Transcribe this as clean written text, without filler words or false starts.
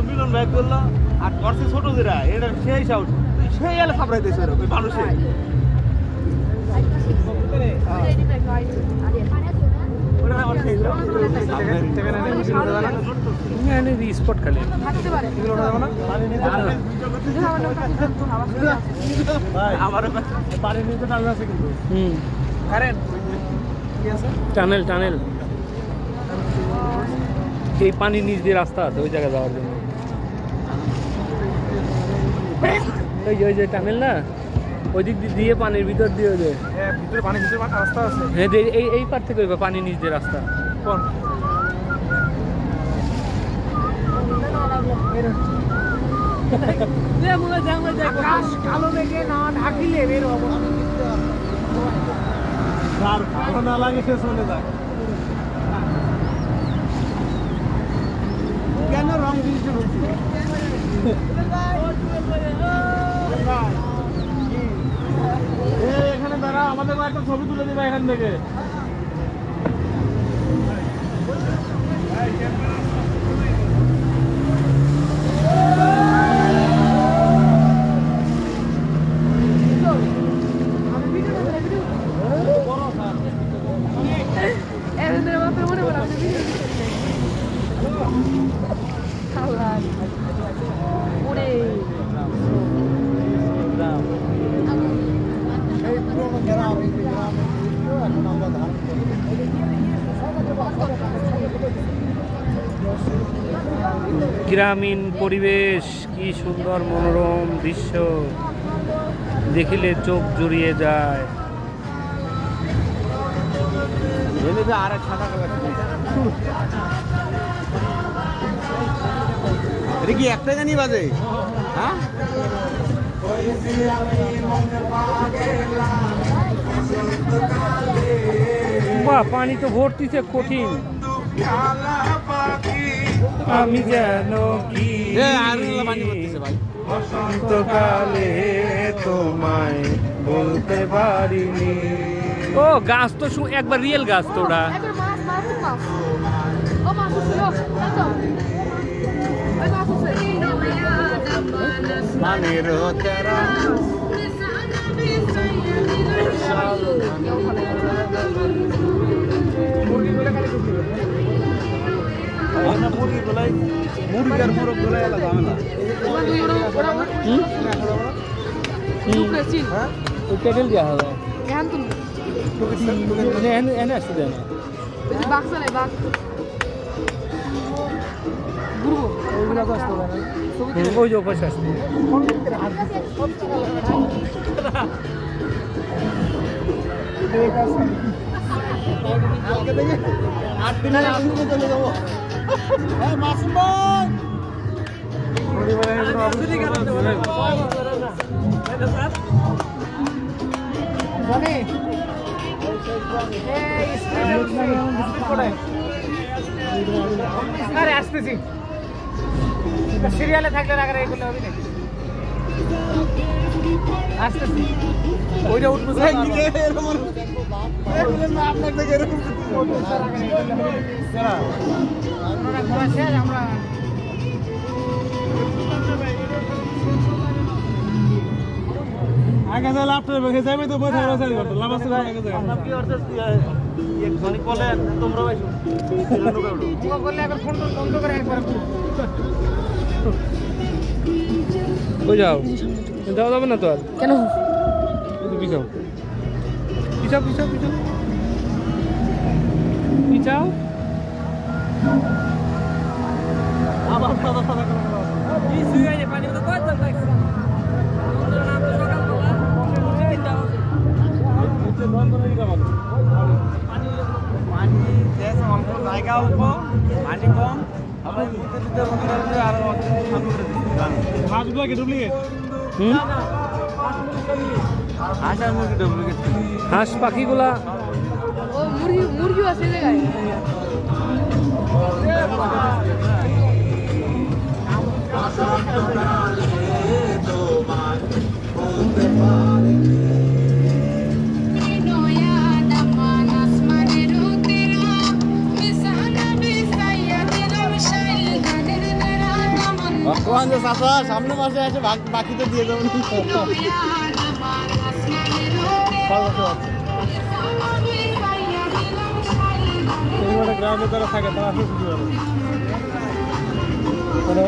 মিলন ভাই করলো আর করছে ছোট যেটা এটা সেই সাউট সেই এলে সাপড়াইতেছে ওই মানুষে স্পট খালি টানেল টানেল এই পানির নিচ দিয়ে রাস্তা আছে ওই জায়গায় যাওয়ার জন্য ওই যে টানেল না ওই দিক দিয়ে পানির ভিতর দিয়ে যে ভিতরে পানির ভিতরে রাস্তা আছে হ্যাঁ এই পার থেকে পানির নিচ দিয়ে রাস্তা কোন কালো মেঘে না ঢাকিলে বের অবস্থা না লাগে সে চলে যায় কেন রং দিয়েছে বলছি এখানে দাঁড়া আমাদের একটা ছবি তুলে দিবা এখান থেকে গ্রামীণ পরিবেশ কি সুন্দর মনোরম দৃশ্য দেখিলে চোখ জুড়িয়ে যায় আর এক সাদা কালার এটা কি একটা গানই বাজে হ্যাঁ বাহ পানি তো ভর্তিতে কঠিন আমি যেন কি বসন্তকালে তোমায় বলতে পারিনি ও গাছ তো একবার রিয়েল গাছ তো ওটা মুরগির মোরগ গুলাই আলাদা ঝামেলা ওই কেটেল দেওয়া হবে এনে আসতে দেয় না ওই যে পাশে আসতে আসতেছি সিরিয়ালে থাকলে রাখার এইগুলো হবে নাকি আসতেছি ওইটা উঠবো আপনার থেকে এরকম আমরা আগে যাই লাফটার বেগে যাইবে তো বই থাকবে সারি করতে লাভ আছে আগে যাই আপনি কি অর্থ এক জনি বলেন তোমরা ভাই শুনো বললে একবার ফোন বন্ধ করে একবার কই যাও যাওয়া যাবে না তো আর কেন পিছাও পিছাও পিছাও পিছাও পিছাও আবার সাদা সাদা করে এই সুইয়ে পানি তো কত লাগছে আমাদের নাম তো সকাল বেলা নিচে বন্ধ হয়ে গেল পানি দেশ অল্প জায়গা অল্প পানি কম আবার মুখে দিতে মনে আর হাঁসগুলো কি ডুপ্লিকেট হাঁস আর মুরগি ডুপ্লিকেট হাঁস পাখিগুলা ও মুরগি আছে জায়গায় তো কখন যে চাচা সামনে মাসে এসে বাকিতে দিয়ে দেবেন গ্রামে যারা থাকে তারা আসলে